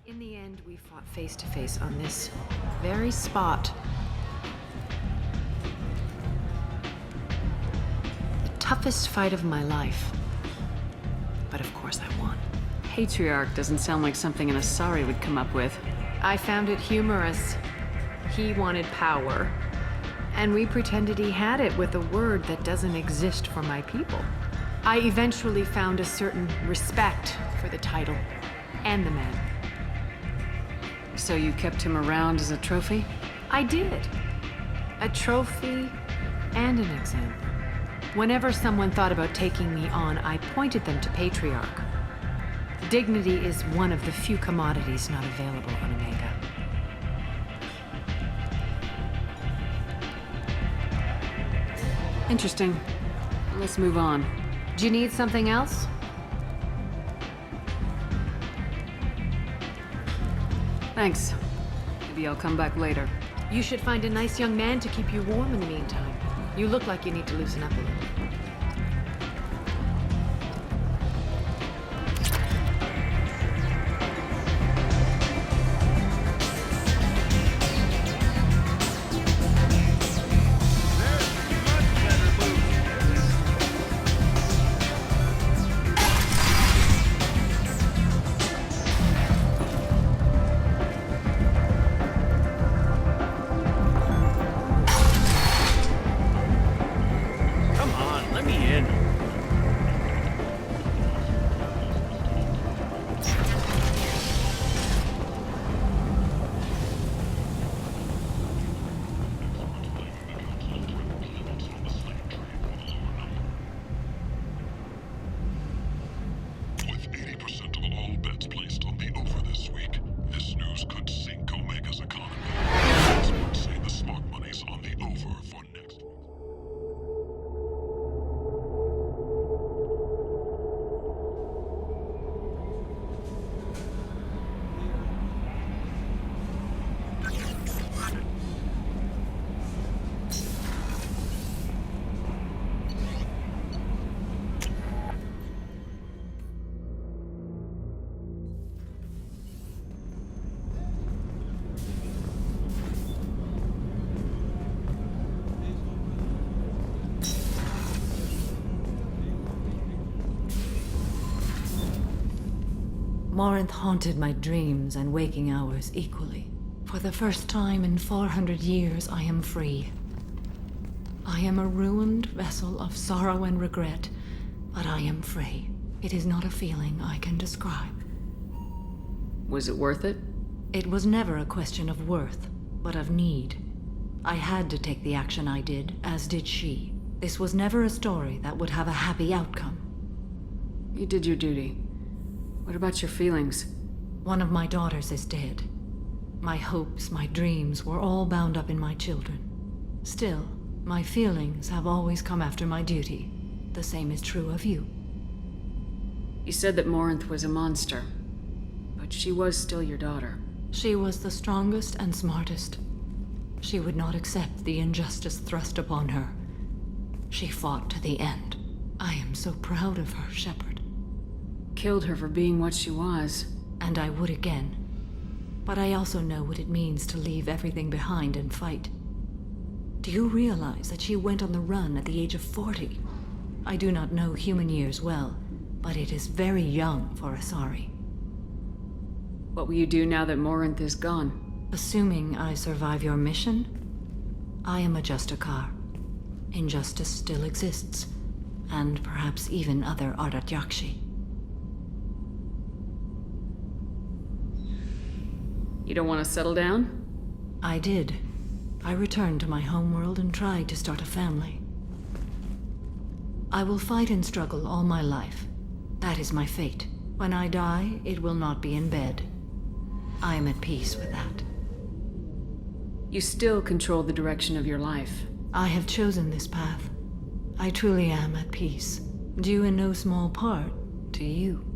In the end, we fought face to face on this very spot. The toughest fight of my life. But of course I won. Patriarch doesn't sound like something an Asari would come up with. I found it humorous. He wanted power. And we pretended he had it with a word that doesn't exist for my people. I eventually found a certain respect for the title and the man. So you kept him around as a trophy? I did. A trophy and an example. Whenever someone thought about taking me on, I pointed them to Patriarch. Dignity is one of the few commodities not available on Omega. Interesting. Let's move on. Do you need something else? Thanks. Maybe I'll come back later. You should find a nice young man to keep you warm in the meantime. You look like you need to loosen up a little. Morinth haunted my dreams and waking hours equally. For the first time in 400 years, I am free. I am a ruined vessel of sorrow and regret, but I am free. It is not a feeling I can describe. Was it worth it? It was never a question of worth, but of need. I had to take the action I did, as did she. This was never a story that would have a happy outcome. You did your duty. What about your feelings? One of my daughters is dead. My hopes, my dreams were all bound up in my children. Still, my feelings have always come after my duty. The same is true of you. You said that Morinth was a monster, but she was still your daughter. She was the strongest and smartest. She would not accept the injustice thrust upon her. She fought to the end. I am so proud of her, Shepard. Killed her for being what she was. And I would again. But I also know what it means to leave everything behind and fight. Do you realize that she went on the run at the age of 40? I do not know human years well, but it is very young for Asari. What will you do now that Morinth is gone? Assuming I survive your mission, I am a Justikar. Injustice still exists, and perhaps even other Ardatyakshi. You don't want to settle down? I did. I returned to my homeworld and tried to start a family. I will fight and struggle all my life. That is my fate. When I die, it will not be in bed. I am at peace with that. You still control the direction of your life. I have chosen this path. I truly am at peace, due in no small part to you.